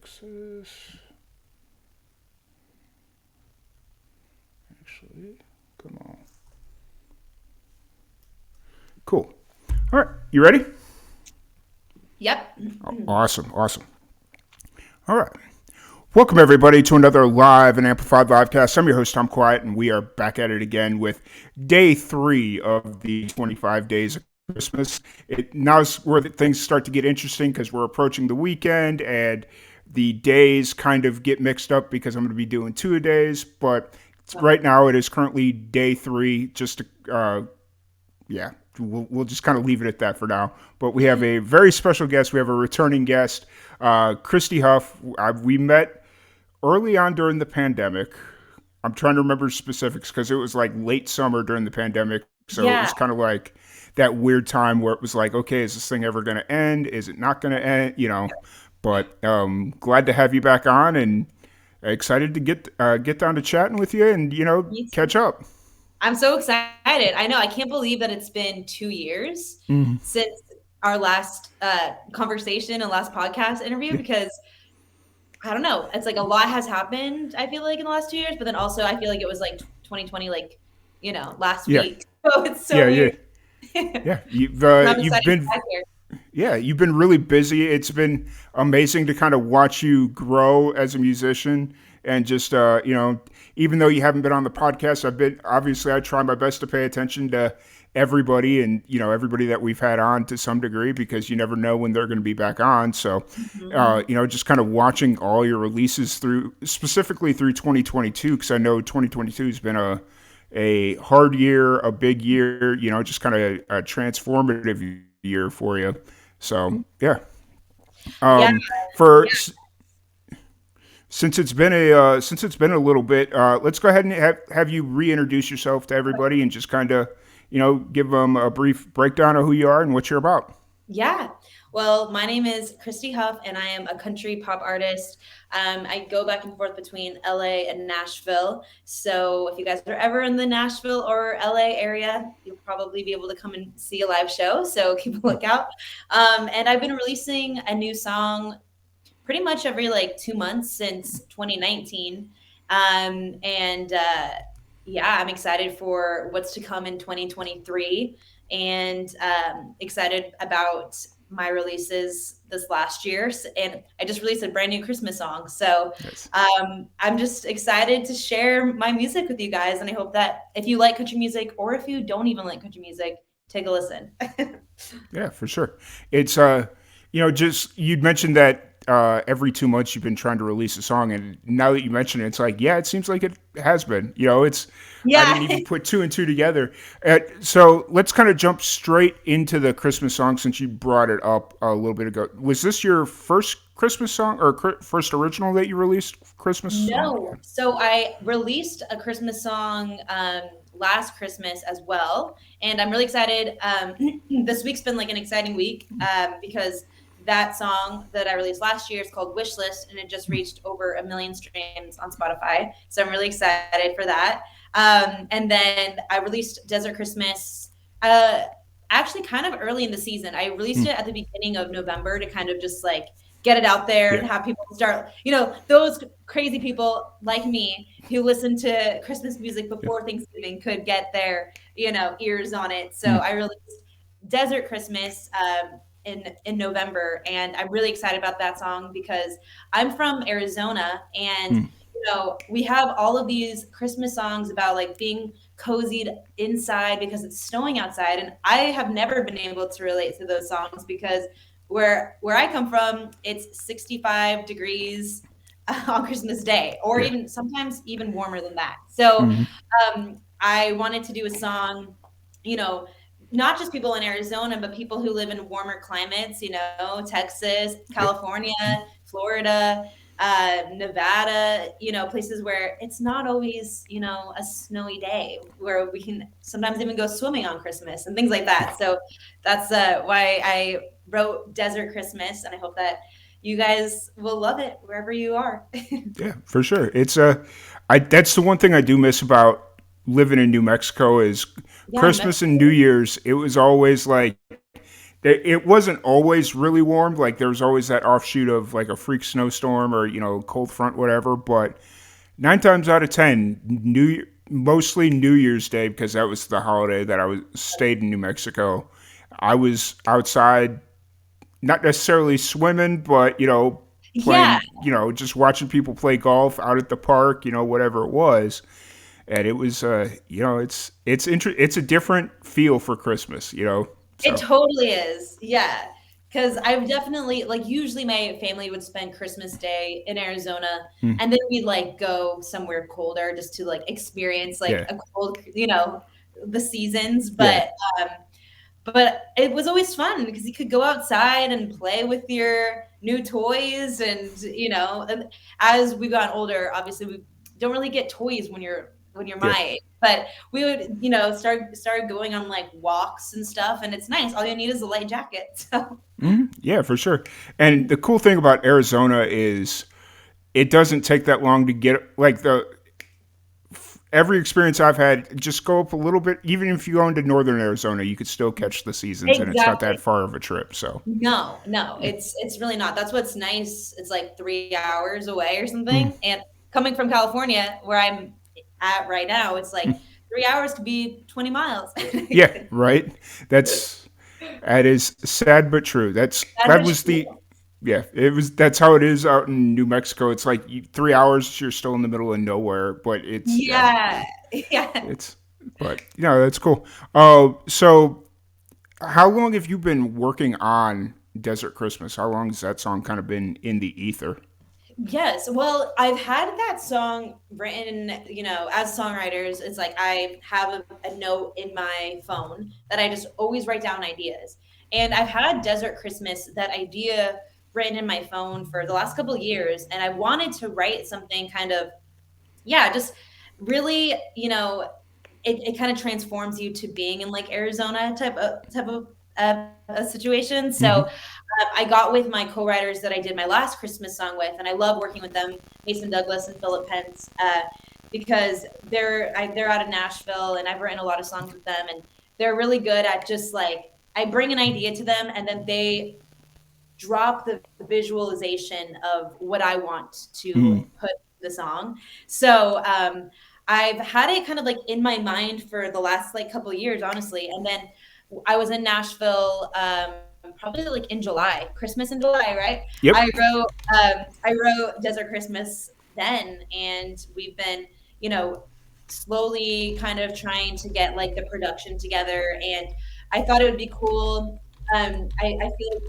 Texas. Actually, come on. Cool. All right, you ready? Yep. Awesome, awesome. All right. Welcome, everybody, to another live and amplified livecast. I'm your host, Tom Quiet, and we are back at it again with day 3 of the 25 days of Christmas. Now's where things start to get interesting because we're approaching the weekend and the days kind of get mixed up because I'm going to be doing 2 days. But right now, it is currently day 3. Just to, yeah, we'll just kind of leave it at that for now. But we have a very special guest. We have a returning guest, Christie Huff. We met early on during the pandemic. I'm trying to remember specifics because it was like late summer during the pandemic. So it Yeah. was kind of like that weird time where it was like, okay, is this thing ever going to end? Is it not going to end? But glad to have you back on and excited to get down to chatting with you and Me too. catch up. I'm so excited. I know. I can't believe that it's been 2 years Mm-hmm. since our last conversation and last podcast interview Yeah, because I don't know. It's like a lot has happened, I feel like, in the last 2 years, but then also I feel like it was like 2020, like, last yeah, week. So it's so yeah, yeah, weird. So yeah. I'm You've excited to be been back here. Yeah, you've been really busy. It's been amazing to kind of watch you grow as a musician and just even though you haven't been on the podcast, I try my best to pay attention to everybody and everybody that we've had on to some degree because you never know when they're going to be back on. So, Mhm. just kind of watching all your releases through specifically through 2022 because I know 2022 has been a hard year, a big year, just kind of a transformative year for you. So yeah, Yeah. for Yeah. since it's been a little bit, let's go ahead and have you reintroduce yourself to everybody and just kind of give them a brief breakdown of who you are and what you're about. Yeah. Well, my name is Christie Huff, and I am a country pop artist. I go back and forth between LA and Nashville. So if you guys are ever in the Nashville or LA area, you'll probably be able to come and see a live show. So keep a lookout. And I've been releasing a new song pretty much every like 2 months since 2019. And Yeah, I'm excited for what's to come in 2023 and excited about my releases this last year. And I just released a brand new Christmas song. So Yes. I'm just excited to share my music with you guys. And I hope that if you like country music or if you don't even like country music, take a listen. Yeah, for sure. It's just you'd mentioned that every 2 months you've been trying to release a song, and now that you mention it, it's like yeah, it seems like it has been. It's I didn't Yeah. even put two and two together. So let's kind of jump straight into the Christmas song since you brought it up a little bit ago. Was this your first Christmas song or first original that you released Christmas song? No. So I released a Christmas song last Christmas as well. And I'm really excited. This week's been like an exciting week because that song that I released last year is called Wish List and it just reached over 1 million streams on Spotify. So I'm really excited for that. And then I released Desert Christmas uh, actually kind of early in the season. I released Hmm. it at the beginning of November to kind of just like get it out there Yeah. and have people start, those crazy people like me who listen to Christmas music Yeah. before Thanksgiving could get their, ears on it. So Hmm. I released Desert Christmas in November, and I'm really excited about that song because I'm from Arizona, and Hmm. we have all of these Christmas songs about like being cozied inside because it's snowing outside, and I have never been able to relate to those songs because where I come from, it's 65 degrees on Christmas Day, or Yeah. even sometimes even warmer than that. So Hmm. I wanted to do a song, you know, not just people in Arizona, but people who live in warmer climates, Texas, Yeah. California, Florida, Nevada, places where it's not always, a snowy day, where we can sometimes even go swimming on Christmas and things like Yeah. that. So that's why I wrote Desert Christmas, and I hope that you guys will love it wherever you are. Yeah, for sure. I that's the one thing I do miss about living in New Mexico is Yeah, Christmas and New Year's. It was always like it wasn't always really warm. Like there was always that offshoot of like a freak snowstorm or cold front, whatever. But 9 times out of 10, mostly New Year's Day, because that was the holiday that I was stayed in New Mexico. I was outside, not necessarily swimming, but Yeah, playing, just watching people play golf out at the park, whatever it was. And it was, it's a different feel for Christmas. it So. totally is. Yeah. Because I've definitely, like, usually my family would spend Christmas Day in Arizona Mm, and then we'd like go somewhere colder just to like experience like yeah, a cold, the seasons. yeah. But it was always fun because you could go outside and play with your new toys. And as we've gotten older, obviously we don't really get toys when you're Yeah. my age. But we would, start going on like walks and stuff, and it's nice. All you need is a light jacket. So Yeah, for sure. And the cool thing about Arizona is it doesn't take that long to get like the every experience I've had. Just go up a little bit. Even if you go into northern Arizona, you could still catch the seasons, and it's not exactly. that far of a trip. So, No, no, it's really not. That's what's nice. It's like 3 hours away or mm, something. And coming from California, where I'm at right now, it's like 3 hours could be 20 miles. yeah, right. That's that is sad but true. That That was was the true. yeah. It was that's how it is out in New Mexico. It's like 3 hours, you're still in the middle of nowhere, but it's yeah, Yeah, yeah. it's but that's cool. So how long have you been working on Desert Christmas? How long has that song kind of been in the ether? Yes. Well, I've had that song written, as songwriters, it's like I have a note in my phone that I just always write down ideas. And I've had Desert Christmas, that idea written in my phone for the last couple of years. And I wanted to write something kind of, yeah, just really, it kind of transforms you to being in like Arizona type of a situation. So Hmm. I got with my co-writers that I did my last Christmas song with, and I love working with them, Mason Douglas and Philip Pence, because they're out of Nashville, and I've written a lot of songs with them, and they're really good at just like I bring an idea to them, and then they drop the visualization of what I want to Mm. put in the song. So I've had it kind of like in my mind for the last like couple of years, honestly. And then I was in Nashville, probably like in July, Christmas in July, right? Yep. I wrote Desert Christmas then, and we've been, you know, slowly kind of trying to get like the production together. And I thought it would be cool. I feel like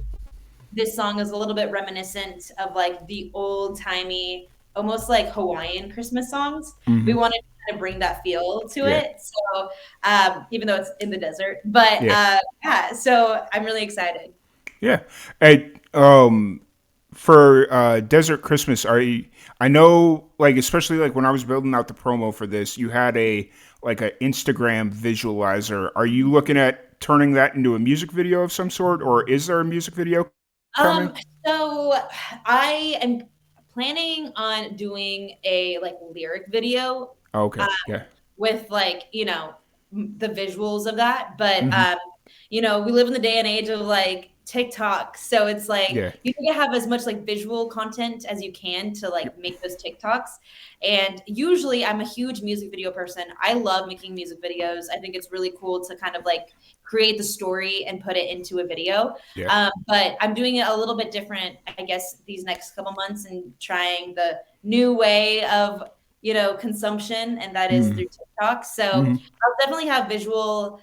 this song is a little bit reminiscent of like the old timey, almost like Hawaiian Christmas songs. We Hmm. wanted to kind of bring that feel to Yeah. it. So even though it's in the desert, but Yeah. yeah, so I'm really excited. Yeah. Hey, for Desert Christmas, I know, like, especially like when I was building out the promo for this, you had a like an Instagram visualizer. Are you looking at turning that into a music video of some sort, or is there a music video coming? Um, so I am planning on doing a like lyric video, Oh, uh, okay. Yeah. with like, the visuals of that. But Hmm. we live in the day and age of like TikTok. So it's like Yeah. you need to have as much like visual content as you can to like make those TikToks. And usually I'm a huge music video person. I love making music videos. I think it's really cool to kind of like create the story and put it into a video. Yeah. But I'm doing it a little bit different, I guess, these next couple months, and trying the new way of consumption, and that is Hmm. through TikTok. So Hmm. I'll definitely have visual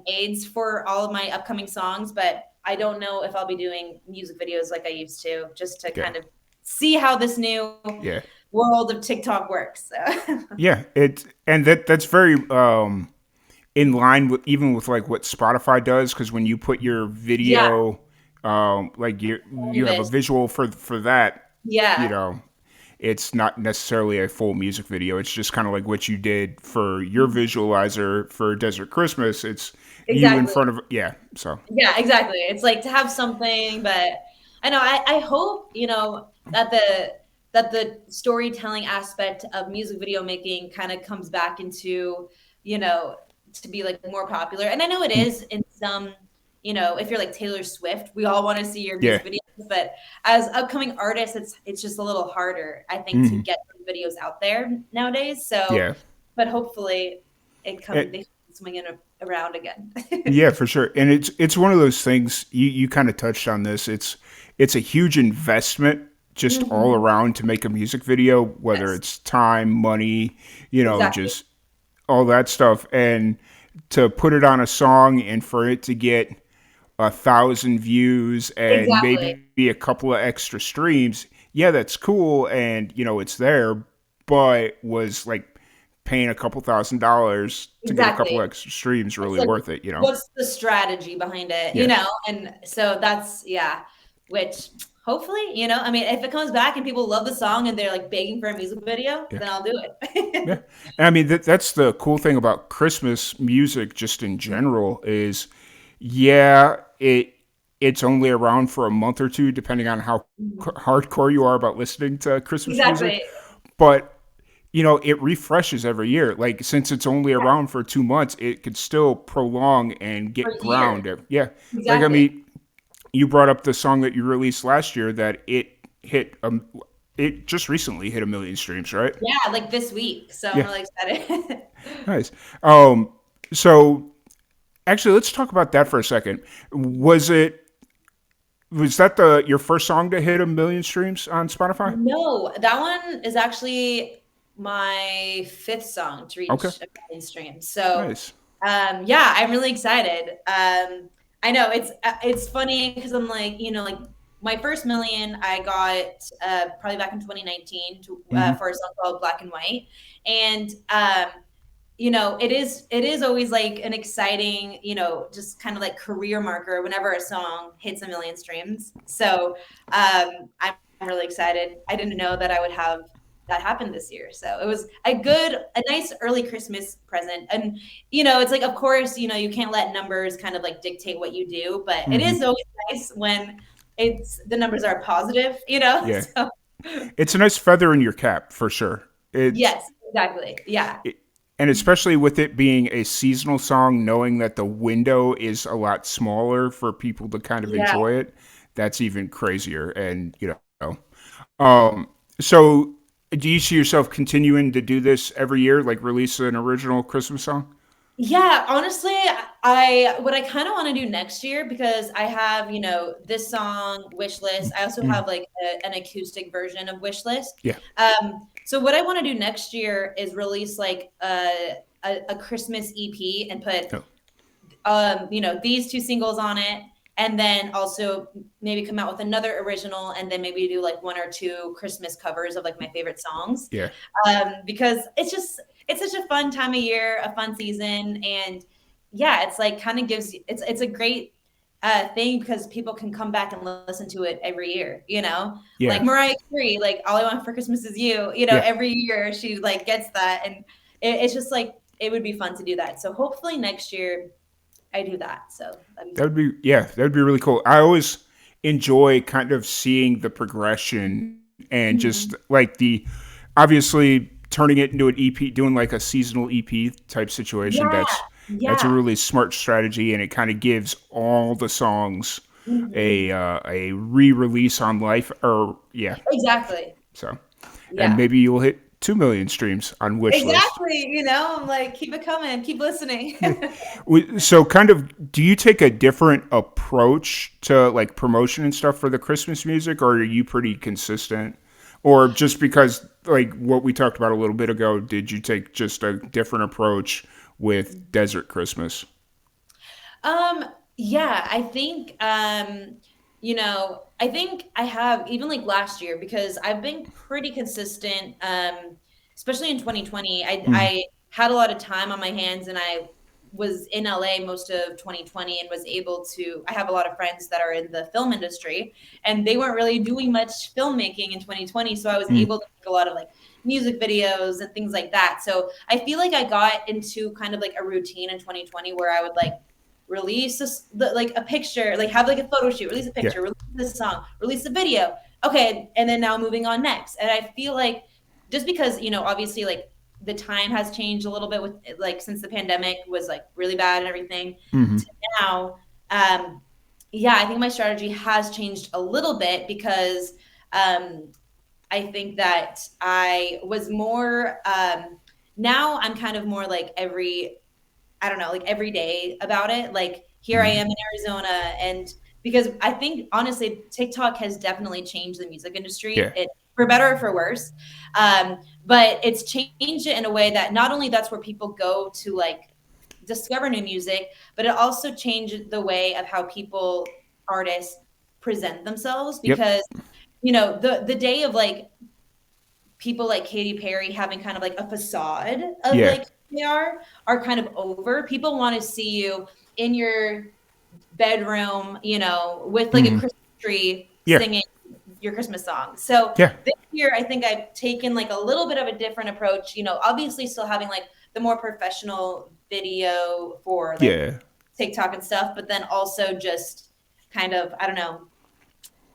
aids for all of my upcoming songs, but I don't know if I'll be doing music videos like I used to, just to Yeah. kind of see how this new Yeah. world of TikTok works. So. Yeah. That's very in line with even with like what Spotify does, because when you put your Yeah, video, like you have a Canvas. visual for that, you Yeah, know, it's not necessarily a full music video. It's just kind of like what you did for your visualizer for Desert Christmas. It's you in exactly. front of yeah. So Yeah, exactly. It's like to have something, but I know I hope, that the storytelling aspect of music video making kind of comes back into, you know, to be like more popular. And I know it is in some if you're like Taylor Swift, we all want to see your Yeah. music videos, but as upcoming artists, it's just a little harder, I think, to Hmm. get those videos out there nowadays. So, Yeah. but hopefully It, they come swinging around again. yeah, for sure. And it's one of those things you kind of touched on this. It's a huge investment just all Mhm. around to make a music video, whether Yes, it's time, money, exactly. just all that stuff. And to put it on a song and for it to get 1,000 views and Exactly. maybe a couple of extra streams, yeah, that's cool. And, it's there, but was like paying a couple $1,000s to get a couple Exactly. extra streams It's really like, worth it? what's the strategy behind it, Yeah. And so that's, yeah, which hopefully, I mean, if it comes back and people love the song and they're like begging for a music video, Yeah. then I'll do Yeah. it. And I mean, that's the cool thing about Christmas music just in general is, yeah, it's only around for a month or two, depending on how hardcore you are about listening to Christmas music. Exactly. But, it refreshes every year. Like, since it's only Yeah, around for 2 months, it could still prolong and for get years. ground. Yeah. Like, I Exactly. mean, you brought up the song that you released last year that it just recently hit 1 million streams, right? Yeah, like this week. So I'm Yeah. really excited. Nice. So actually, let's talk about that for a second. Was that the your first song to hit 1 million streams on Spotify? No, that one is actually my fifth song to Okay, reach a million streams. So, nice. yeah, I'm really excited. I know it's funny because I'm like, like my first million I got probably back in 2019 Hmm. for a song called Black and White, and it is always like an exciting, just kind of like career marker whenever a song hits a million streams. So I'm really excited. I didn't know that I would have that happen this year. So it was a nice early Christmas present. And it's like, of course, you can't let numbers kind of like dictate what you do, but it is Hmm. always nice when the numbers are positive, Yeah, So it's a nice feather in your cap for sure. It's yes, exactly. Yeah. it, and especially with it being a seasonal song, knowing that the window is a lot smaller for people to kind of Yeah. enjoy it, that's even crazier. And um, so do you see yourself continuing to do this every year, like release an original Christmas song? Yeah, honestly, what I kind of want to do next year because I have, this song Wish List. I also Mm, have like an acoustic version of Wish List. yeah. So what I want to do next year is release like a Christmas EP and put Oh, these two singles on it, and then also maybe come out with another original, and then maybe do like one or two Christmas covers of like my favorite songs, yeah. because it's such a fun time of year, a fun season, and yeah, it's like kind of it's a great thing because people can come back and listen to it every year, Yeah. like Mariah Carey, like All I Want for Christmas Is You, Yeah. every year she like gets that, and it's just like it would be fun to do that. So hopefully next year I do that. So that'd be That would fun. be yeah, that would be really cool. I always enjoy kind of seeing the progression and just Mhm. like the obviously turning it into an EP, doing like a seasonal EP type situation. Yeah, That's a yeah. really smart strategy, and it kind of gives all the songs Mhm. a re-release on life. Or yeah, Exactly. so and Yeah. maybe you'll hit 2 million streams on wish list. Exactly, I'm like, "Keep it coming, keep listening." So, kind of, do you take a different approach to like promotion and stuff for the Christmas music, or are you pretty consistent? Or just because, like what we talked about a little bit ago, did you take just a different approach with Desert Christmas? Um, yeah, I think I have even like last year because I've been pretty consistent, especially in 2020. Mm, I had a lot of time on my hands and I was in LA most of 2020 and was able to I have a lot of friends that are in the film industry and they weren't really doing much filmmaking in 2020, so I was mm, able to make a lot of like music videos and things like that. So I feel like I got into kind of like a routine in 2020 where I would like release like a picture, like have like a photo shoot, release a yeah, picture, release this song, release a video. Okay, and then now moving on next. And I feel like just because obviously like the time has changed a little bit with like since the pandemic was like really bad and everything hmm, to now. um, yeah, I think my strategy has changed a little bit because I think that I was more now I'm kind of more like I don't know, like every day about it. Like here I Mhm. am in Arizona, and because I think honestly, TikTok has definitely changed the music industry, Yeah. it for better or for worse. But it's changed it in a way that not only that's where people go to like discover new music, but it also changed the way of how people artists present themselves Yep. because the day of like people like Katy Perry having kind of like a facade of Yeah. like who they are kind of over. People want to see you in your bedroom, with like a Hmm. Christmas tree Yeah. singing your Christmas song. So Yeah. this year, I think I've taken like a little bit of a different approach. Obviously still having like the more professional video for like Yeah. TikTok and stuff, but then also just kind of I don't know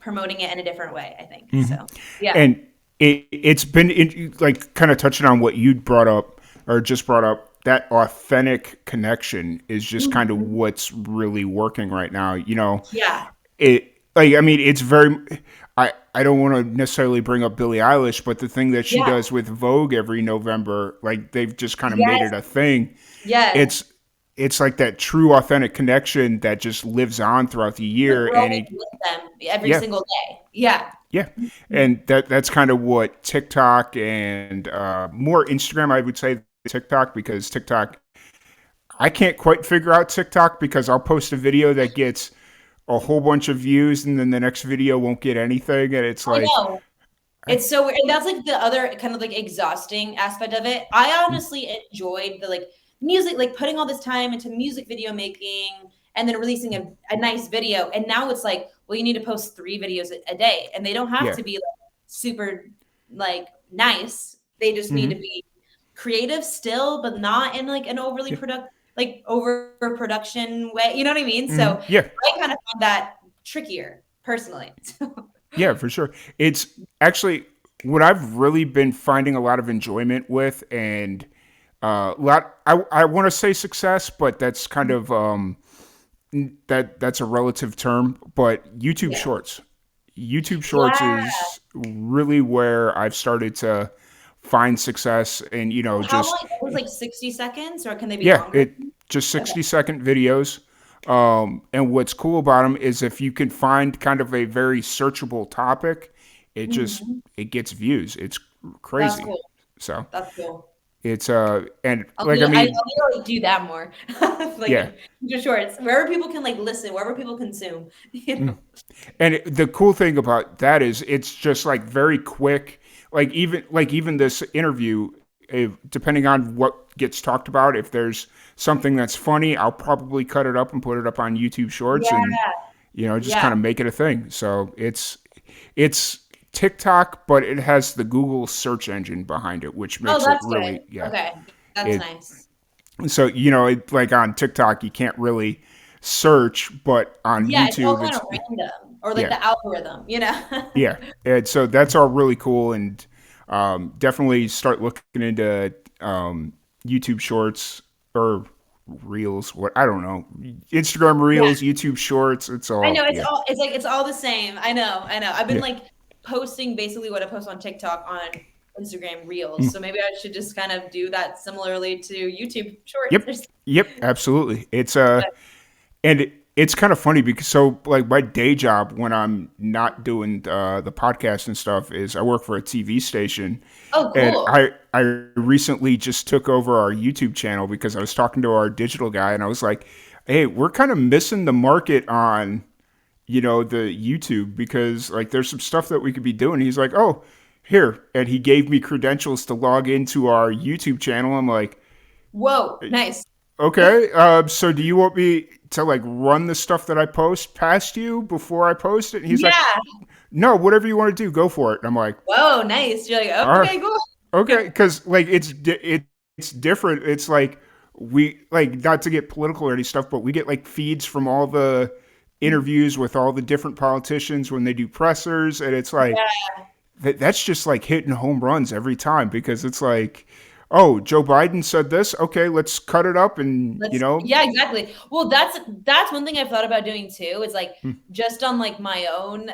promoting it in a different way. I think so. Yeah. And it's been like kind of touching on what you brought up or just brought up. That authentic connection is just kind of Mhm. what's really working right now. Yeah. It like I mean it's very. I don't want to necessarily bring up Billie Eilish, but the thing that she Yeah. does with Vogue every November, like they've just kind of made Yes. it a thing. Yes. It's it's like that true authentic connection that just lives on throughout the You're year, and growing it with them every yeah. single day. Yeah. Yeah, Mhm. and that's kind of what TikTok and more Instagram, I would say TikTok, because TikTok, I can't quite figure out TikTok because I'll post a video that gets a whole bunch of views and then the next video won't get anything, and it's I like, know. I, It's so weird. And that's like the other kind of like exhausting aspect of it. I honestly enjoyed the like music, like putting all this time into music video making and then releasing a nice video. And now it's like, well, you need to post 3 videos a day. And they don't have yeah, to be like super like nice. They just need to hmm, be creative still, but not in like an overly yeah, over production way. You know what I mean? hmm, So yeah, I kind of find that trickier personally. yeah, for sure. It's actually what I've really been finding a lot of enjoyment with, and lot. I want to say success, but that's kind of that's a relative term, but YouTube Yeah. Shorts. YouTube Shorts Yeah. is really where I've started to find success, and How long? just It was like 60 seconds, or can they be yeah, longer? it just Okay. 60-second videos. And what's cool about them is if you can find kind of a very searchable topic, Mhm. it gets views. It's That's crazy. cool. So That's cool. it's and I'll like do I I I'll mean, need to, like, do that more. yeah. Like, just shorts, wherever people can, like, listen, wherever people consume, you know? And the cool thing about that is it's just like very quick. Like even this interview, depending on what gets talked about, if there's something that's funny, I'll probably cut it up and put it up on YouTube Shorts, and Yeah. just Yeah. kind of make it a thing. So it's TikTok, but it has the Google search engine behind it, which Oh, makes it that's good. really yeah. Okay. That's It nice. so like on TikTok you can't really search, but on Yeah, it's all YouTube kinda it's random or, like, yeah. the algorithm, you know? Yeah, and so that's all really cool, and definitely start looking into YouTube Shorts or Reels. What I don't know, Instagram Yeah. Reels, YouTube Shorts. It's I all know, yeah, it's all the same. I know. I've been, yeah, like, posting basically what I post on TikTok on Instagram Reels, so maybe I should just kind of do that similarly to YouTube Shorts yep, or something. yep, absolutely. It's But and it's kind of funny because so like my day job when I'm not doing the podcast and stuff is I work for a TV station, oh, and cool. I recently just took over our YouTube channel because I was talking to our digital guy and I was like, hey, we're kind of missing the market on the YouTube because like there's some stuff that we could be doing. He's like, oh, here, and he gave me credentials to log into our YouTube channel. I'm like, Whoa, nice. okay, so do you want me to like run the stuff that I post past you before I post it? And he's like, Yeah. no, whatever you want to do, go for it. And I'm like, Whoa, nice. You're like, all right, "Okay, cool." okay, because like it's different. It's like we like not to get political or any stuff, but we get like feeds from all the interviews with all the different politicians when they do pressers, and it's like Yeah. that's just like hitting home runs every time because it's like oh, Joe Biden said this. Okay, let's cut it up and, Yeah, exactly. Well, that's one thing I've thought about doing too, is like hmm, just on like my own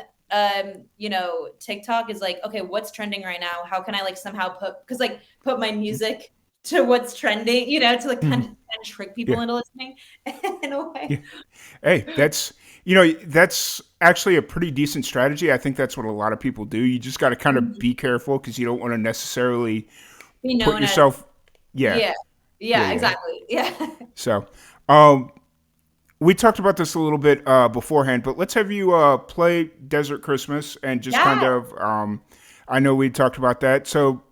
TikTok is like, okay, what's trending right now? How can I like somehow put my music to what's trending, to like hmm, kind of trick people yeah, into listening in a way. yeah. Hey, that's actually a pretty decent strategy. I think that's what a lot of people do. You just got to kind of be careful because you don't want to necessarily Be put known as yourself. Yeah, yeah. yeah, Yeah, yeah. exactly. Yeah. So, um, we talked about this a little bit beforehand, but let's have you play Desert Christmas and just kind Yeah. of. I know we talked about that, so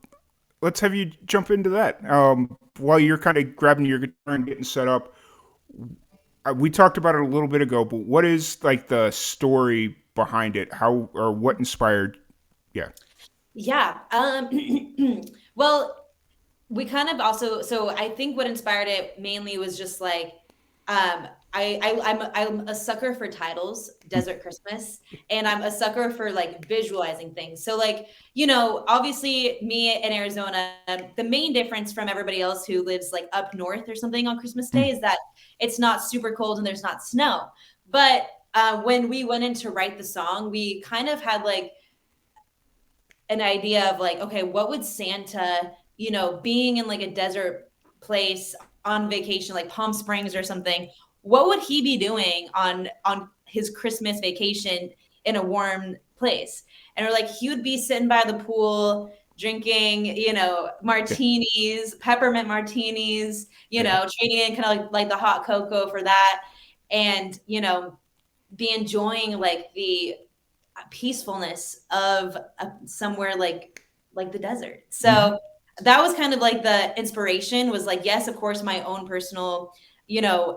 let's have you jump into that while you're kind of grabbing your guitar and getting set up. We talked about it a little bit ago, but what is like the story behind it? How or what inspired? Yeah. Yeah. Well, we kind of also, so I think what inspired it mainly was just like I'm a sucker for titles, Desert Christmas, and I'm a sucker for like visualizing things. So like, obviously me in Arizona, the main difference from everybody else who lives like up north or something on Christmas Day is that it's not super cold and there's not snow. But when we went in to write the song, we kind of had like an idea of like, okay, what would Santa, being in like a desert place on vacation, like Palm Springs or something, what would he be doing on his Christmas vacation in a warm place? And we're like, he would be sitting by the pool drinking, Yeah. martinis, peppermint martinis, Yeah. trading in kind of like the hot cocoa for that. And, be enjoying like the peacefulness of somewhere like the desert. Mm-hmm. So that was kind of like the inspiration, was like, yes, of course, my own personal, my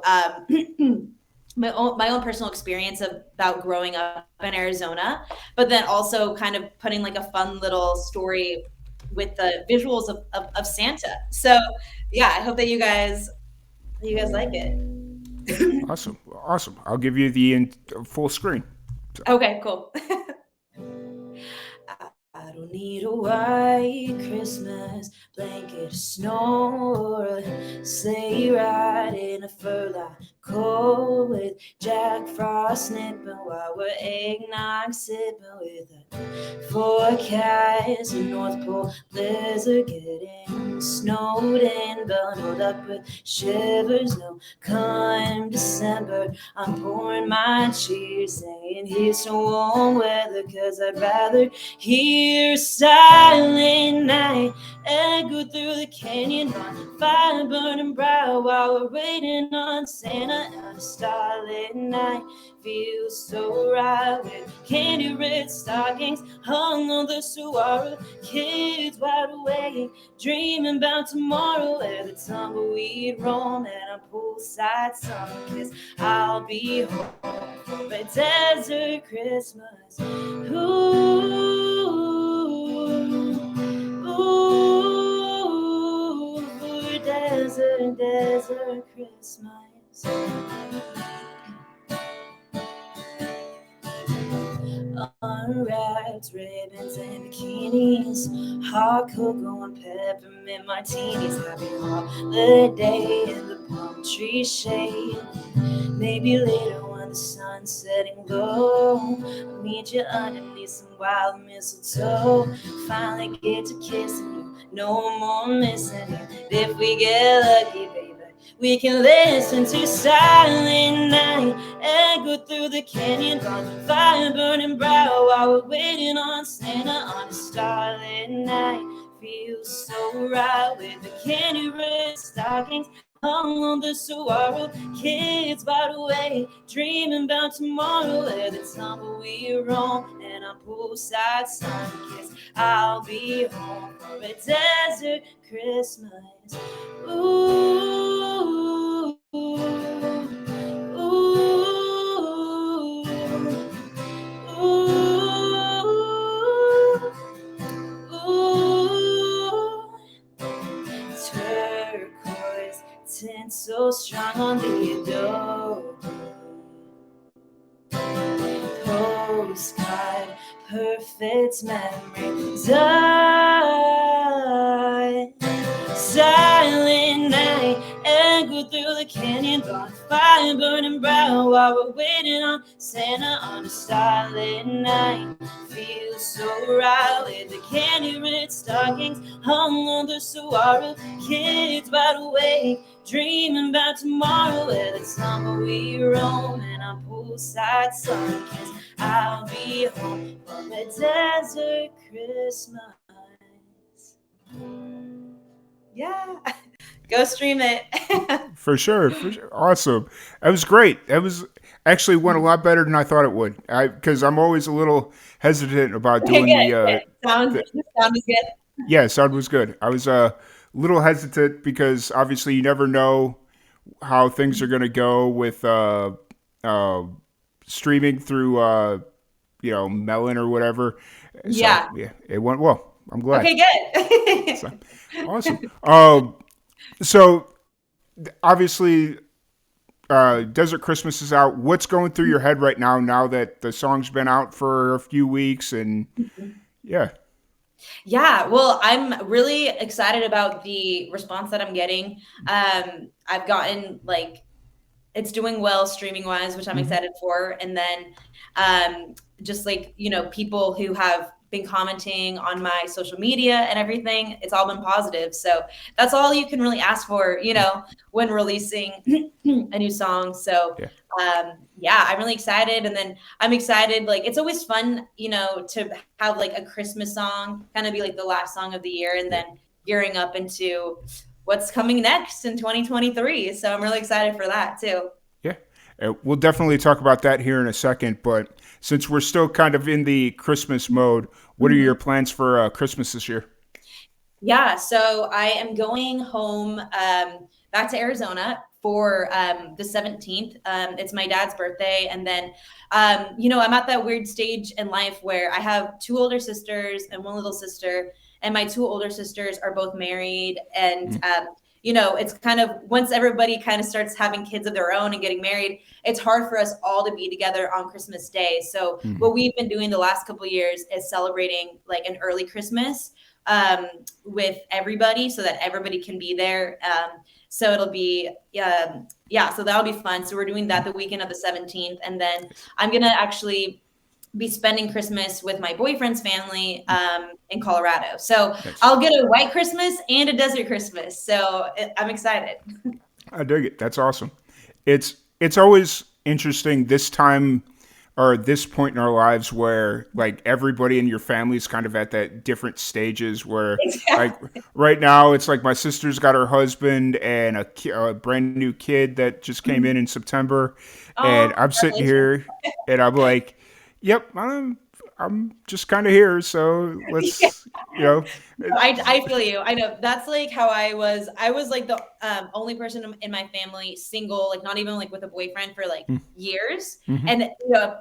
own personal experience about growing up in Arizona, but then also kind of putting like a fun little story with the visuals of Santa. So yeah, I hope that you guys like it. Awesome. Awesome. I'll give you the full screen. So, Okay, cool. I don't need a white Christmas, blanket of snow, or a sleigh ride in a fur cold with Jack Frost nipping while we're eggnog sipping with a forecast, a North Pole blizzard, getting snowed in, bundled up with shivers. No, come December, I'm pouring my cheers, saying here's to warm weather, 'cause I'd rather hear silent night echo through the canyon on fire burning bright while we're waiting on Santa on a starlit night. Feels so right with candy red stockings hung on the saguaro, kids wide awake dreaming about tomorrow, where the tumbleweed roam and a poolside sun kiss. I'll be home for a desert Christmas. Ooh, for desert Christmas. Unwrapped ribbons and bikinis, hot cocoa and peppermint martinis. Happy holiday in the palm tree shade. Maybe later when the sun's setting low, I'll meet you underneath some wild mistletoe. Finally get to kissing you, no more missing you. If we get lucky, baby, we can listen to silent night echo through the canyon on fire burning bright while we're waiting on Santa on a starlit night. Feels so right with the candy red stockings hung on the saguaro, kids wide awake dreaming about tomorrow, where the tumbleweed roam and our poolside sun kiss. I'll be home for a desert Christmas. Ooh, ooh, ooh, turquoise tint so strong on the door. Postcard, perfect memory. Silent sky burning brown while we're waiting on Santa on a starlit night. Feels so right with the candy red stockings hung on the saguaro. Kids wide awake, dreaming about tomorrow, where the summer we roam and our poolside sun kiss. I'll be home from a desert Christmas. Yeah. Go stream it. For sure, for sure. Awesome. That was great. That was actually went a lot better than I thought it would. Because I'm always a little hesitant about Okay, doing good. Sound the is good. yeah, sound was good. I was a little hesitant because obviously you never know how things are going to go with uh, streaming through Melon or whatever. So Yeah. yeah, it went well. I'm glad. Okay, good. So, awesome. So obviously, Desert Christmas is out. What's going through your head right now? Now that the song's been out for a few weeks, and yeah, Yeah, well, I'm really excited about the response that I'm getting. I've gotten like it's doing well streaming wise, which I'm hmm excited for. And then just like, people who have been commenting on my social media and everything, it's all been positive. So that's all you can really ask for, when releasing a new song. So yeah, yeah, I'm really excited. And then I'm excited, like it's always fun, to have like a Christmas song kind of be like the last song of the year and yeah, then gearing up into what's coming next in 2023. So I'm really excited for that too. yeah. We'll definitely talk about that here in a second. But since we're still kind of in the Christmas mode, what are your Mhm. plans for Christmas this year? Yeah, so I am going home back to Arizona for the 17th. It's my dad's birthday. And then, I'm at that weird stage in life where I have two older sisters and one little sister. And my two older sisters are both married. And, Mm-hmm. it's kind of once everybody kind of starts having kids of their own and getting married, it's hard for us all to be together on Christmas Day. So, Mm-hmm. what we've been doing the last couple of years is celebrating like an early Christmas with everybody so that everybody can be there. So it'll be, yeah, so that'll be fun. So we're doing that the weekend of the 17th. And then Nice. I'm going to actually be spending Christmas with my boyfriend's family in Colorado. So Nice. I'll get a white Christmas and a desert Christmas. So I'm excited. I dig it. That's awesome. It's always interesting this time or this point in our lives where like everybody in your family is kind of at that different stages where like Exactly. right now it's like my sister's got her husband and a brand new kid that just came in September, and Oh, I'm sitting congratulations. here and I'm like, yep, I'm just kind of here, so let's I feel you. I know that's like how I was. I was like the only person in my family single, like not even like with a boyfriend for like years. mm-hmm. And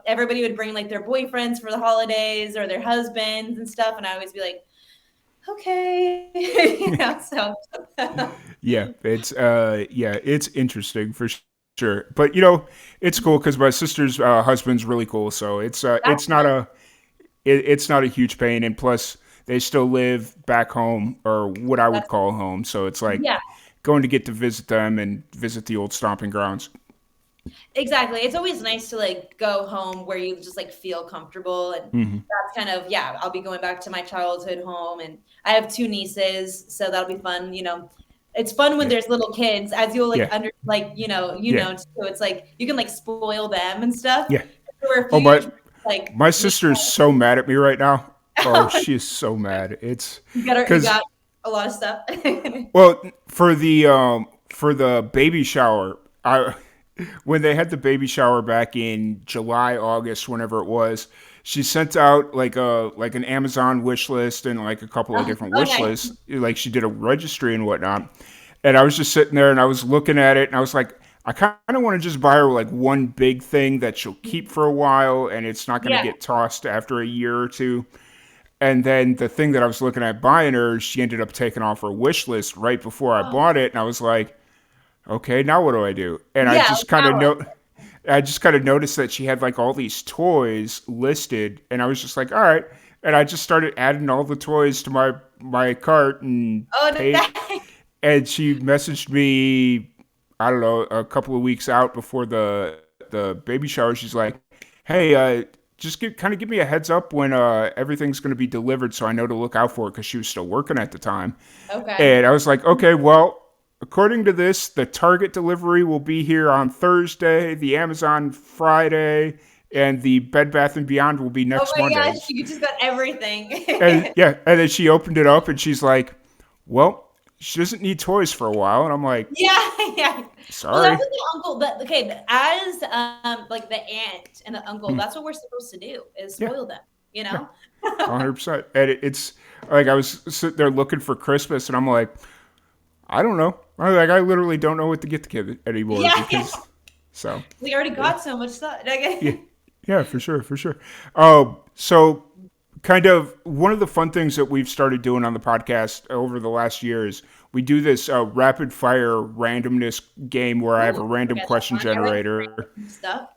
everybody would bring like their boyfriends for the holidays or their husbands and stuff, and I always be like, okay, So It's interesting for sure. But it's cool because my sister's husband's really cool, so that's fun. it's not a huge pain, and plus they still live back home or what I would That's call home, so it's like yeah. going to get to visit them and visit the old stomping grounds. Exactly. It's always nice to like go home where you just like feel comfortable. And hmm that's kind of, yeah, I'll be going back to my childhood home. And I have two nieces, so that'll be fun. It's fun when Yeah, there's little kids, as you'll like yeah, you yeah, know, so it's like you can like spoil them and stuff. yeah. For a Oh, few years, like my me, sister's so mad at me right now. Oh, she is so mad. It's you because got a lot of stuff. well for the baby shower, I when they had the baby shower back in July, August, whenever it was, she sent out like an Amazon wish list and like a couple of different Oh, wish nice. lists. Like she did a registry and whatnot. And I was just sitting there and I was looking at it and I was like, I kind of want to just buy her like one big thing that she'll keep for a while and it's not going to Yeah. get tossed after a year or two. And then the thing that I was looking at buying her, she ended up taking off her wish list right before I Oh, bought it. And I was like, okay, now what do I do? And yeah. Now what? I just kind of noticed that she had like all these toys listed, and I was just like, all right. And I just started adding all the toys to my cart and Oh, paid. that, And she messaged me I don't know, a couple of weeks out before the baby shower, she's like, "Hey, just give me a heads up when everything's going to be delivered, so I know to look out for it," because she was still working at the time. Okay. And I was like, "Okay, well, according to this, the Target delivery will be here on Thursday, the Amazon Friday, and the Bed Bath and Beyond will be Oh next my Monday." gosh, you just got everything. And yeah, and then she opened it up and she's like, "Well, she doesn't need toys for a while." And I'm like, Yeah, yeah. Well, that's "Sorry." what the uncle. But okay, as like the aunt and the uncle, Hmm. that's what we're supposed to do is Yeah, spoil them. You yeah, know? 100%. And it's like I was sitting there looking for Christmas, and I'm like, I don't know. I literally don't know what to get the kid anymore Yeah, yeah. because so We already yeah, got so much stuff. yeah, yeah, for sure, for sure. So kind of one of the fun things that we've started doing on the podcast over the last year is we do this rapid fire randomness game where I have a Ooh, random okay, that's question fun. I like generator. random stuff.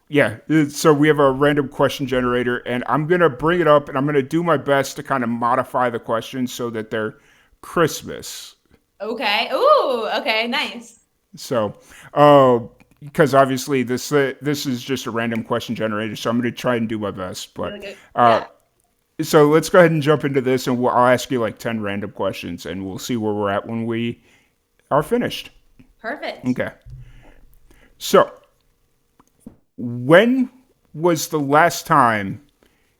Yeah, so we have a random question generator, and I'm gonna bring it up, and I'm gonna do my best to kind of modify the questions so that they're Christmas. Okay. Ooh, okay, nice. So, uh, because obviously this is just a random question generator, so I'm gonna try and do my best. But uh, Yeah, so let's go ahead and jump into this, and I'll ask you like 10 random questions, and we'll see where we're at when we are finished. perfect. Okay. So, when was the last time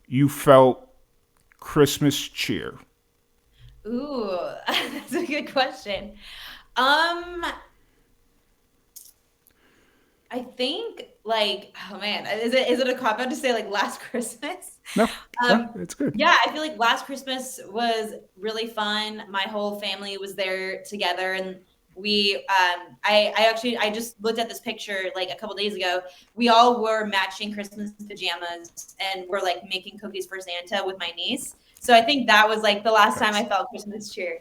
you felt Christmas cheer? Ooh, that's a good question. Um, I think like, oh man, is it a cop out to say like last Christmas? No, no, Um, it's good. yeah, I feel like last Christmas was really fun. My whole family was there together, and I just looked at this picture like a couple days ago. We all wore matching Christmas pajamas, and we're like making cookies for Santa with my niece. So I think that was like the last time I That's felt Christmas cheer.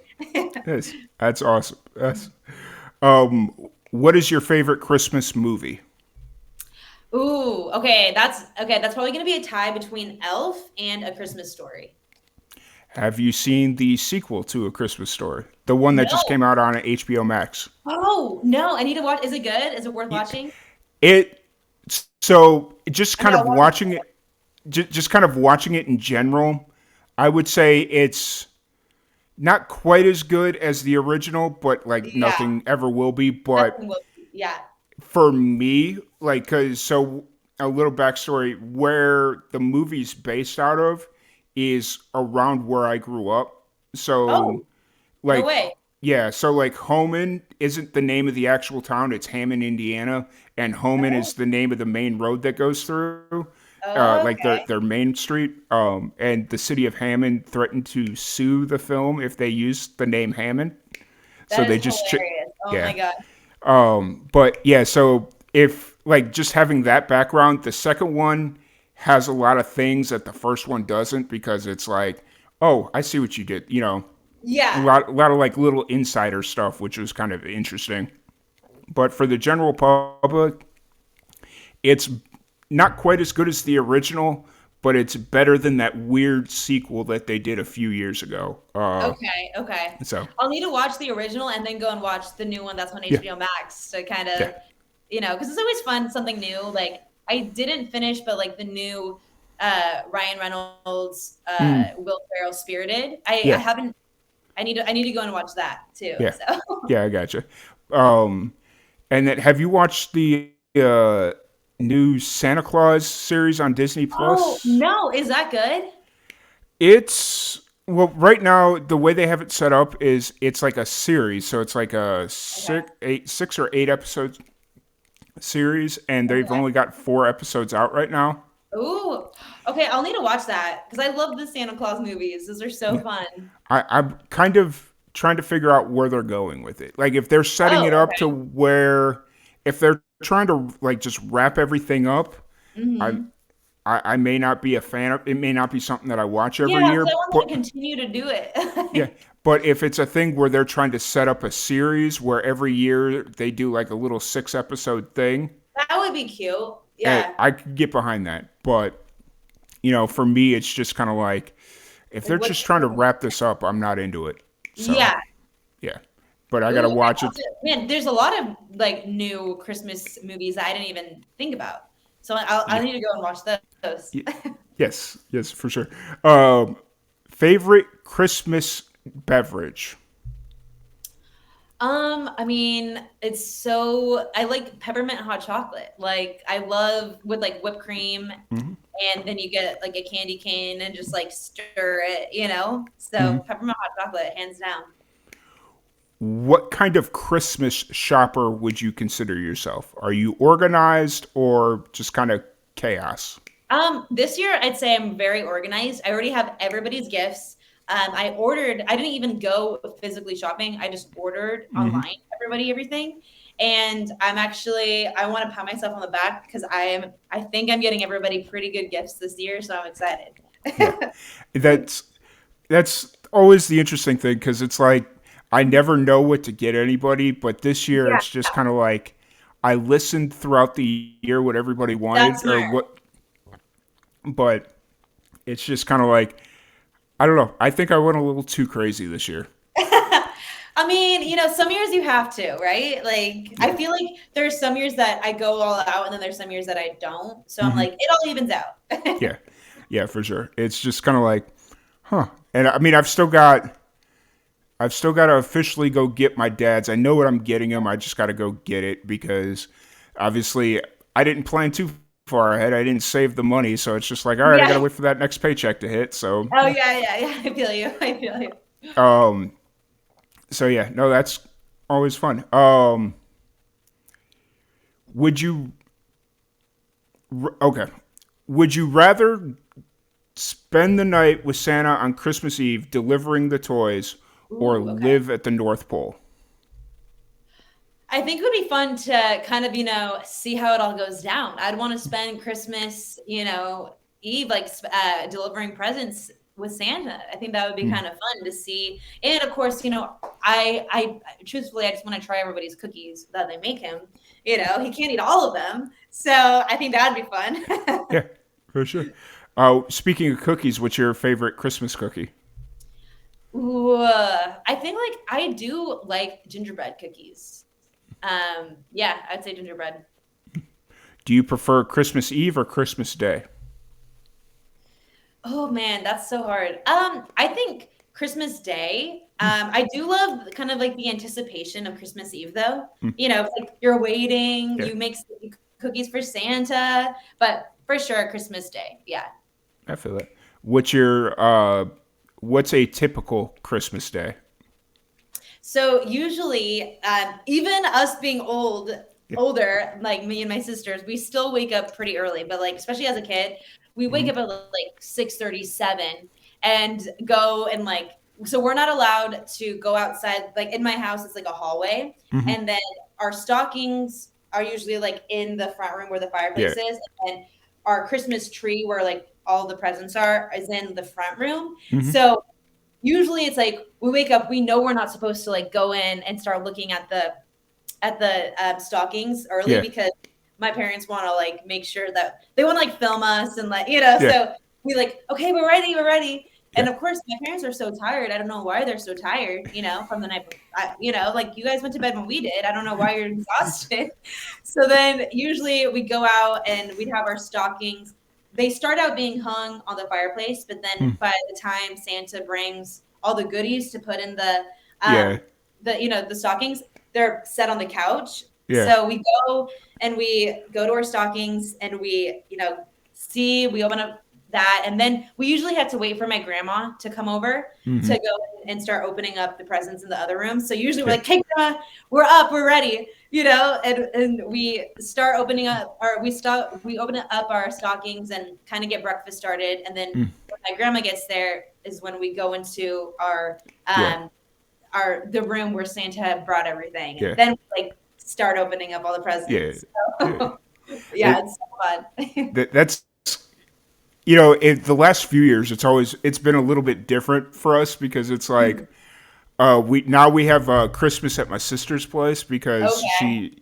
that's awesome. What is your favorite Christmas movie? Ooh, okay, that's probably gonna be a tie between Elf and A Christmas Story. Have you seen the sequel to A Christmas Story? The one that just No. came out on HBO Max. Oh no, I need to watch. Is it good? Is it worth watching? It so just I mean, kind I'll of watch it. watching it, just kind of watching it in general. I would say it's not quite as good as the original, but like Yeah, nothing ever will be. But nothing will. Yeah. for me, like, cause so a little backstory where the movie's based out of is around where I grew up. So Oh, no like, way. yeah, so like Homan isn't the name of the actual town, it's Hammond, Indiana, and Homan Oh, is the name of the main road that goes through, like okay. their main street. And the city of Hammond threatened to sue the film if they used the name Hammond. So That they is just, hilarious. Oh my yeah. god. But yeah, so if like just having that background, the second one has a lot of things that the first one doesn't because it's like, oh, I see what you did, Yeah. a lot of like little insider stuff, which was kind of interesting. But for the general public, it's not quite as good as the original, but it's better than that weird sequel that they did a few years ago. Okay. Okay. So I'll need to watch the original and then go and watch the new one that's on yeah, HBO Max to kind yeah, of, because it's always fun, something new. Like I didn't finish, but like the new Ryan Reynolds, mm, Will Ferrell Spirited. I yeah, haven't. I need to go and watch that too. yeah, So. yeah. I gotcha. Um, and then have you watched the new Santa Claus series on Disney Oh Plus? no, is that good? It's well, right now the way they have it set up is it's like a series, so it's like a Okay. six or eight episode series, and they've Okay. only got 4 episodes out right now. Ooh. Okay, I'll need to watch that because I love the Santa Claus movies. Those are so Yeah, fun. I'm kind of trying to figure out where they're going with it. Like if they're setting Oh, it up to okay. where if they're trying to like just wrap everything up, I Mm-hmm. I may not be a fan of it. May not be something that I watch Yeah, every because year, I want them but to continue to do yeah. it. But if it's a thing where they're trying to set up a series where every year they do like a little 6 episode thing, That would be cute. Yeah. I could get behind that. But for me, it's just kind of like if Like they're what's just the trying to point? wrap this up, I'm not into it. So Yeah. yeah. but I gotta Ooh, watch it. man, there's a lot of like new Christmas movies that I didn't even think about. So I Yeah. need to go and watch those. Yes, yes, for sure. Um, Favorite Christmas beverage? I mean, I like peppermint hot chocolate. Like I love with like whipped cream Hmm. and then you get like a candy cane and just like stir it, you know? Hmm. So peppermint hot chocolate, hands down. What kind of Christmas shopper would you consider yourself? Are you organized or just kind of chaos? This year I'd say I'm very organized. I already have everybody's gifts. I didn't even go physically shopping. I just ordered Hmm. online everybody everything. And I want to pat myself on the back because I think I'm getting everybody pretty good gifts this year, so I'm excited. Yeah, that's that's always the interesting thing because it's like I never know what to get anybody, but this year Yeah, it's just kind of like I listened throughout the year what everybody that's wanted or smart. what, but it's just kind of like I don't know. I think I went a little too crazy this year. I mean, some years you have to, right? Like, Yeah. I feel like there's some years that I go all out, and then there's some years that I don't. So I'm Hmm. like, it all evens out. Yeah. Yeah, for sure. It's just kind of like, huh. And I mean, I've still got to officially go get my dad's. I know what I'm getting him. I just got to go get it because obviously I didn't plan too far ahead. I didn't save the money, so it's just like, all right, I got to Yeah. wait for that next paycheck to hit. So, Oh yeah, yeah, yeah. I feel you. I feel you. um, so yeah, no, that's always fun. Would you? Okay. Would you rather spend the night with Santa on Christmas Eve delivering the toys, or Ooh, okay. live at the North Pole? I think it would be fun to kind of, see how it all goes down. I'd want to spend Christmas, Eve, like delivering presents with Santa. I think that would be Mm. kind of fun to see. And of course, I truthfully, I just want to try everybody's cookies that they make him. He can't eat all of them. So I think that'd be fun. Yeah, for sure. Speaking of cookies, what's your favorite Christmas cookie? Ooh, I think like I do like gingerbread cookies. Yeah, I'd say gingerbread. Do you prefer Christmas Eve or Christmas Day? Oh man, that's so hard. I think Christmas Day. I do love kind of like the anticipation of Christmas Eve, though. Mm. It's like you're waiting, Yeah, you make cookies for Santa, but for sure Christmas Day. Yeah. I feel that. What's a typical Christmas day? So usually, even us being Yeah. older, like me and my sisters, we still wake up pretty early. But like, especially as a kid, we wake Hmm. up at like 6:37 and go and like. So we're not allowed to go outside. Like in my house, it's like a hallway, Hmm. and then our stockings are usually like in the front room where the Yeah. fireplace is, and our Christmas tree where like all the presents are is in the front room. Hmm. So usually it's like we wake up, we know we're not supposed to like go in and start looking at the stockings early Yeah. because my parents want to like make sure that they want to like film us and like Yeah. so we like, okay, we're ready. Yeah. And of course my parents are so tired, I don't know why they're so tired, from the night like you guys went to bed when we did, I don't know why you're exhausted. So then usually we go out and we'd have our stockings. They start out being hung on the fireplace, but then Mm. by the time Santa brings all the goodies to put in Yeah. the stockings, they're set on the couch. Yeah. So we go and we go to our stockings and we open up that, and then we usually have to wait for my grandma to come over to Hmm. go and start opening up the presents in the other room. So usually we're Yeah. like, "Hey, grandma, we're up, we're ready," and we start opening up, or we open up our stockings and kind of get breakfast started, and then Mm. when my grandma gets there is when we go into Yeah. the room where Santa had brought everything, and Yeah. then we, like, start opening up all the Yeah. presents. Yeah. So, yeah, It, it's so fun. that's the last few years it's been a little bit different for us because it's like we have Christmas at my sister's place because Okay,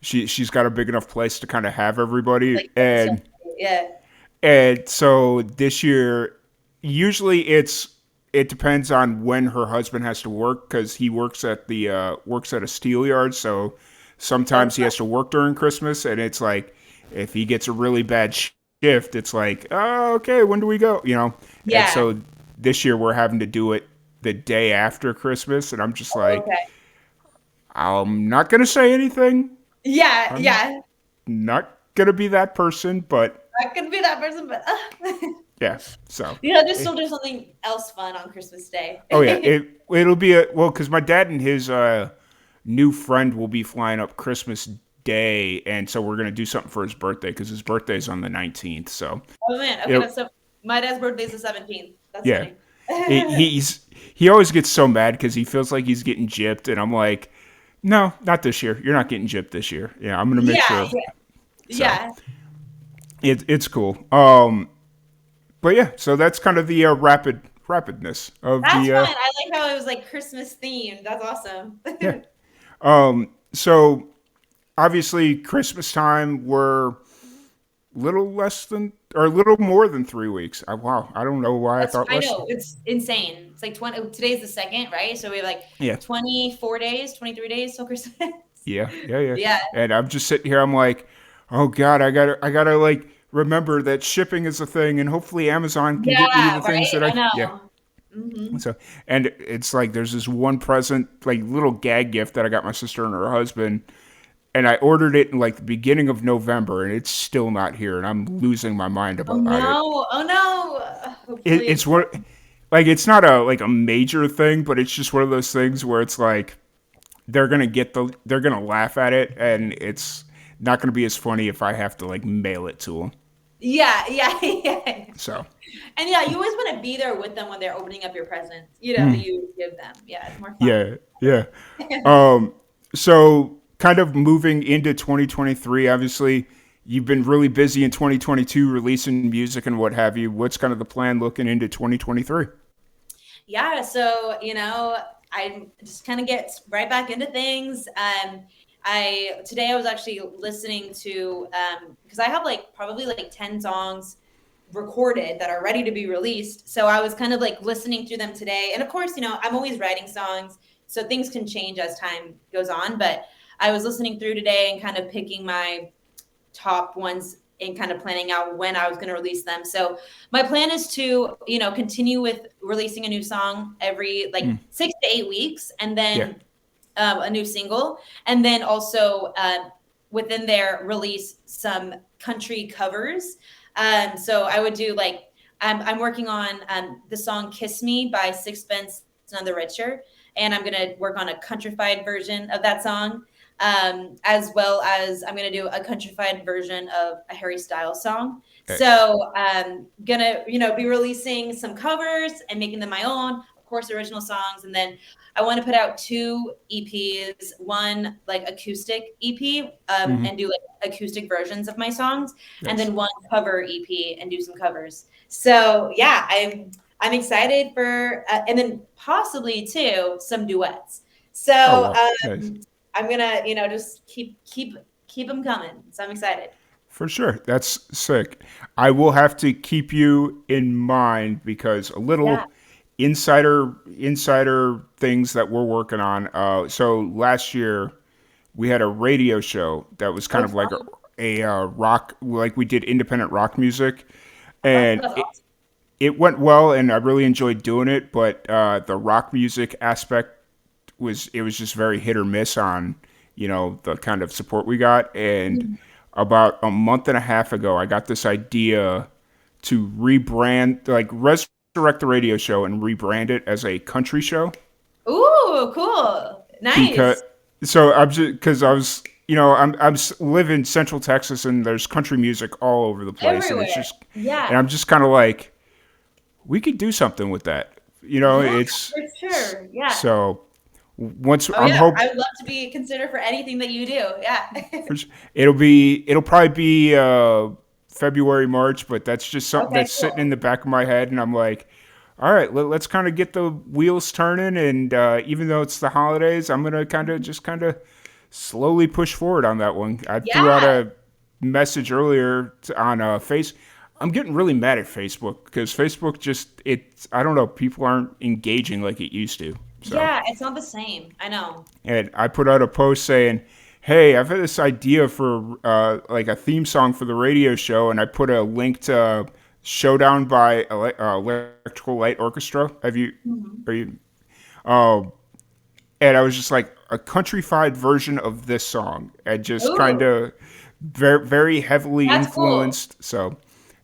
she's got a big enough place to kind of have everybody, like that's so and yeah. so this year usually it's it depends on when her husband has to work because he works at a steel yard. So Oh, sometimes he has to work during Christmas, and it's like if he gets a really bad shift, it's like, oh, okay, when do we go? And yeah. so this year we're having to do it the day after Christmas, and I'm just like, Okay. I'm not gonna say anything. Yeah, I'm yeah. not gonna be that person, but I could be that person, but yeah. So just eh, still do something else fun on Christmas Day. oh yeah, it'll be a well because my dad and his new friend will be flying up Christmas Day, and so we're gonna do something for his birthday because his birthday's on the 19th. So Oh man. Okay, it that's so. My dad's birthday is the 17th. That's yeah, funny. he always gets so mad because he feels like he's getting gypped, and I'm like, no, not this year. You're not getting gypped this year. Yeah, I'm gonna make Yeah, sure. yeah, So yeah. it's cool. But yeah, so that's kind of the rapidness of That's the fun. I like how it was like Christmas themed. That's awesome. yeah. So obviously Christmas time we're little less than or a little more than 3 weeks. Wow, I don't know why I thought I less. know it's insane. It's like 20. Today's the second, right? So we have like Yeah, 24 days, 23 days till Christmas. yeah. Yeah, And I'm just sitting here. I'm like, oh God, I gotta like remember that shipping is a thing, and hopefully Amazon can get me yeah, the things right. that I yeah. know. Hmm. So, and it's like there's this one present, like little gag gift that I got my sister and her husband, and I ordered it in like the beginning of November, and it's still not here, and I'm losing my mind Oh about it. no! Oh no! it Hopefully it's it's what like it's not a like a major thing, but it's just one of those things where it's like they're gonna laugh at it, and it's not gonna be as funny if I have to like mail it to them. yeah, yeah, yeah. So And yeah, you always want to be there with them when they're opening up your presents, that you give them. Yeah, it's more fun. yeah. Um, so kind of moving into 2023, obviously you've been really busy in 2022 releasing music and what have you. What's kind of the plan looking into 2023? Yeah, so I just kind of get right back into things. I today I was actually listening to because I have like probably like 10 songs recorded that are ready to be released. So I was kind of like listening through them today. And of course, I'm always writing songs, so things can change as time goes on, but I was listening through today and kind of picking my top ones and kind of planning out when I was going to release them. So my plan is to, continue with releasing a new song every like 6 to 8 weeks, and Yeah. then a new single, and then also within there release some country covers. So I would do like I'm working on the song "Kiss Me" by Sixpence None the Richer, and I'm gonna work on a countrified version of that song, as well as I'm gonna do a countrified version of a Harry Styles song. So gonna be releasing some covers and making them my own, of course, original songs, and then I want to put out two EPs, one like acoustic EP, and do like acoustic versions of my songs, and Nice. then one cover EP and do some covers. So yeah, I'm excited for, and then possibly too some duets. Oh So well, nice. I'm gonna just keep them coming. So I'm excited. For sure. That's sick. I will have to keep you in mind because a Yeah. little insider things that we're working on. So last year we had a radio show that was kind Oh, of like fun. a rock, like we did independent rock music, Oh, and that's awesome. it went well, and I really enjoyed doing it. But the rock music aspect was just very hit or miss on the kind of support we got. And about a month and a half ago, I got this idea to rebrand, like resurrect the radio show and rebrand it as a country show. Ooh, cool. Because Nice. so I'm just because I was live in Central Texas and there's country music all over the place, and it's Everywhere. just and Yeah. I'm just kind of like we could do something with that. Yeah, It's for sure. Yeah. so once Oh I'm yeah. hope I would love to be considered for anything that you do. Yeah. it'll probably be February, March, but that's just something Okay, that's sitting in cool. the back of my head, and I'm like, all right, let's kind of get the wheels turning, and even though it's the holidays, I'm gonna kind of slowly push forward on that one. I threw out Yeah. a message earlier on face. I'm getting really mad at Facebook because Facebook I don't know, people aren't engaging like it used to. So, Yeah, it's not the same. I know. and I put out a post saying, "Hey, I've had this idea for like a theme song for the radio show," and I put a link to "Showdown" by Electrical Light Orchestra. Mhm. Are you? Uh, and I was just like a countrified version of this song, and just kind Ooh, of very heavily that's cool. influenced. So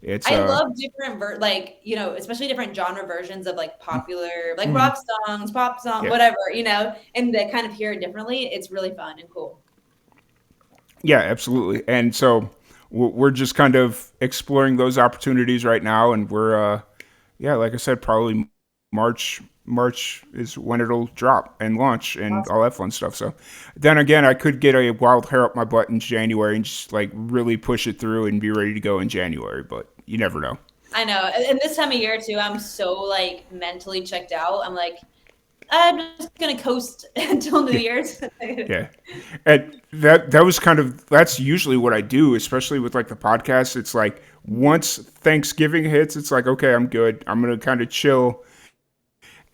it's I love different like, especially different genre versions of like popular like mhm, rock songs, pop song, yeah. whatever, and to kind of hear it differently. It's really fun and cool. Yeah, absolutely. And so we're just kind of exploring those opportunities right now, and yeah, like I said, probably March is when it'll drop and launch and all Awesome. that fun stuff. So then again, I could get a wild hair up my butt in January and just like really push it through and be ready to go in January, but you never know. I know. And this time of year too, I'm so like mentally checked out. I'm like, I'm just gonna coast until New Year's. Yeah. And that was kind of that's usually what I do, especially with like the podcast. It's like once Thanksgiving hits, it's like, okay, I'm good. I'm gonna kind of chill.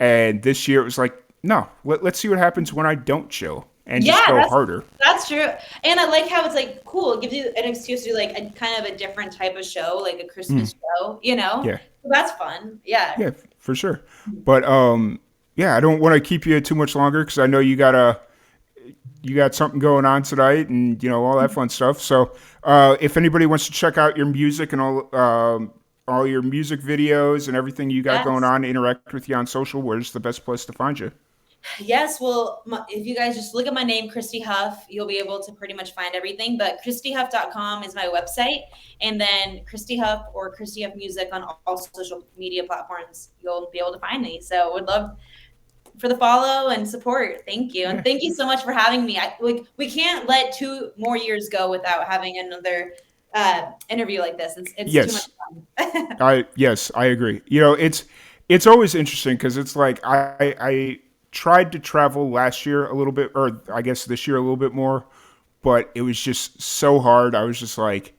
And this year it was like, no, let's see what happens when I don't chill and just Yeah, go that's harder. that's true. And I like how it's like cool. It gives you an excuse to do like a kind of a different type of show, like a Mm, Christmas show. yeah. So that's fun. Yeah. Yeah, for sure. But yeah, I don't want to keep you too much longer because I know you got something going on tonight and all that fun stuff. So if anybody wants to check out your music and all your music videos and everything you got going Yes. on, interact with you on social, where's the best place to find you? Yes. Well, if you guys just look at my name, Christie Huff, you'll be able to pretty much find everything. But ChristieHuff.com is my website. And then Christie Huff or Christie Huff Music on all social media platforms, you'll be able to find me. So would love for the follow and support. Thank you. And Yeah. thank you so much for having me. We can't let 2 more years go without having another interview like this. It's too much Yes. fun. I agree. It's always interesting because it's like I tried to travel last year a little bit, or I guess this year a little bit more, but it was just so hard. I was just like,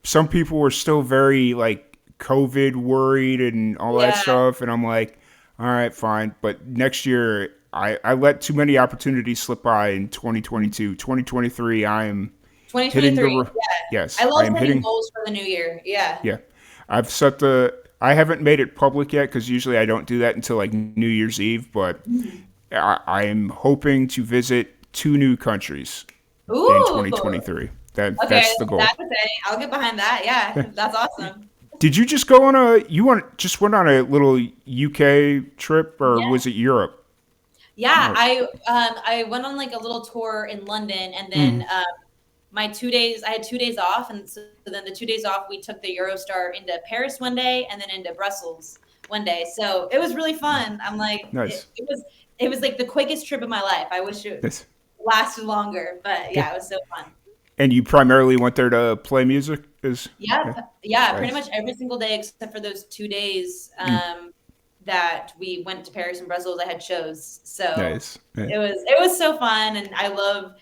some people were still very like COVID worried and all that Yeah. stuff, and I'm like, all right, fine. But next year, I let too many opportunities slip by in 2022, 2023. I am hitting 2023. yes, I I love am setting hitting. goals for the new year. Yeah. Yeah, I haven't made it public yet because usually I don't do that until like New Year's Eve. But Mhm. I am hoping to visit two new countries in Ooh. 2023. Okay. That's the goal. That's exciting. I'll get behind that. Yeah. That's awesome. Did you just go on just went on a little UK trip or Yeah. was it Europe? Yeah. Oh, I went on like a little tour in London and then mm, my 2 days, I had 2 days off. And so then the 2 days off, we took the Eurostar into Paris one day and then into Brussels one day. So it was really fun. I'm like, nice. it was like the quickest trip of my life. I wish it Nice. lasted longer, but Yeah. yeah, it was so fun. And you primarily went there to play music? Yeah, Yeah, yeah, pretty nice. much every single day except for those 2 days Mm, that we went to Paris and Brussels. I had shows, so nice. Yeah. it was so fun, and I love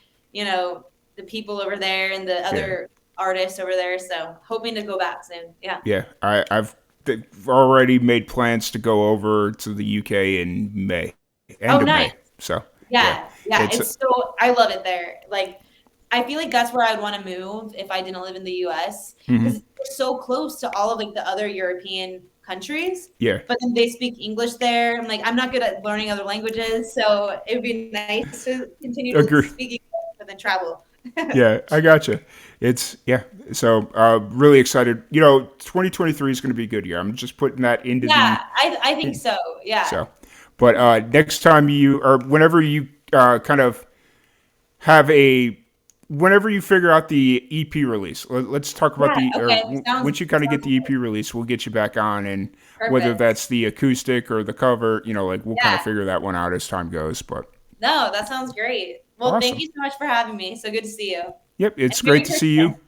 the people over there and the Yeah. other artists over there. So hoping to go back soon. Yeah. Yeah. I've already made plans to go over to the UK in May, Oh, end of nice. May. So yeah, Yeah, yeah. it's It's so I love it there. Like I feel like that's where I'd want to move if I didn't live in the US mhm, because it's so close to all of like the other European countries. yeah. But then they speak English there. I'm like, I'm not good at learning other languages, so it'd be nice to continue to Agree. speak English but then travel. Yeah, I gotcha. It's yeah. So really excited. 2023 is going to be a good year. I'm just putting that into Yeah, the I think so. Yeah. so. But next time you or whenever you kind of have a whenever you figure out the EP release, let's talk about Yeah. the or Okay. once you kind of get Sounds the EP release, we'll get you back on, and whether perfect. that's the acoustic or the cover, like we'll kind of Yeah. figure that one out as time goes. But No, that sounds great. Well, thank awesome. you so much for having me. So good to see you. Yep, And it's Merry great to see you. Christmas.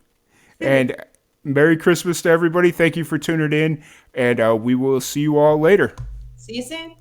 And Merry Christmas to everybody. Thank you for tuning in, and we will see you all later. See you soon.